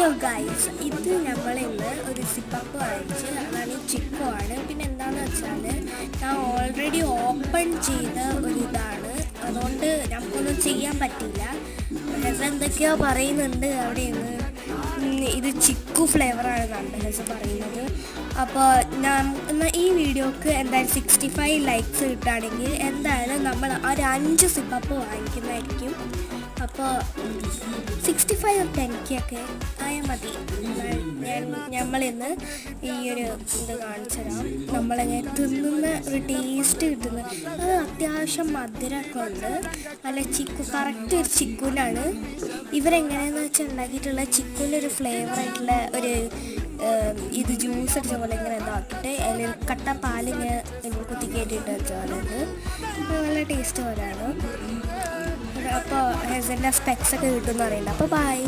Hello guys, ഇത് നമ്മളിന്ന് ഒരു സിപ്പപ്പ് വാങ്ങിച്ച് അതാണ് ഈ ചിക്കു ആണ്. പിന്നെ എന്താണെന്ന് വെച്ചാൽ ഞാൻ ഓൾറെഡി ഓപ്പൺ ചെയ്ത ഒരു ഇതാണ്, അതുകൊണ്ട് നമുക്കൊന്നും ചെയ്യാൻ പറ്റില്ല. ഹെസ് എന്തൊക്കെയോ പറയുന്നുണ്ട് അവിടെ നിന്ന്. ഇത് ചിക്കു ഫ്ലേവറാണെന്നാണ് ഹെസ് പറയുന്നത്. അപ്പോൾ എന്നാൽ ഈ വീഡിയോക്ക് എന്തായാലും 65 ലൈക്സ് കിട്ടുകയാണെങ്കിൽ എന്തായാലും നമ്മൾ ഒരു 5 സിപ്പപ്പ് വാങ്ങിക്കുന്നതായിരിക്കും. അപ്പോൾ 65 or 10K ഒക്കെ ആയാൽ മതി. നമ്മളിന്ന് ഈ ഒരു ഇത് കാണിച്ചു തരാം. നമ്മളിങ്ങനെ തിന്നുന്ന ഒരു ടേസ്റ്റ് കിട്ടുന്നത്, അത് അത്യാവശ്യം മധുരമൊക്കെ ഉണ്ട്. നല്ല ചിക്കു, കറക്റ്റ് ഒരു ചിക്കുനാണ്. ഇവരെങ്ങനെയാണെന്ന് വെച്ചാൽ ഉണ്ടാക്കിയിട്ടുള്ള ചിക്കുവിൻ്റെ ഒരു ഫ്ലേവറായിട്ടുള്ള ഒരു ഇത് ജ്യൂസ് അടിച്ച പോലെ ഇങ്ങനെ ഇതാക്കിയിട്ട് അതിൽ കട്ട പാലിങ്ങനെ കുത്തി കയറ്റിയിട്ട് വെച്ച പോലെ ഉണ്ട്. നല്ല ടേസ്റ്റ് പോലെയാണ്. അപ്പോൾ ഹെസൻ്റെ സ്പെക്സ് ഒക്കെ കിട്ടുമെന്ന് അറിയില്ല. അപ്പോൾ ബൈ.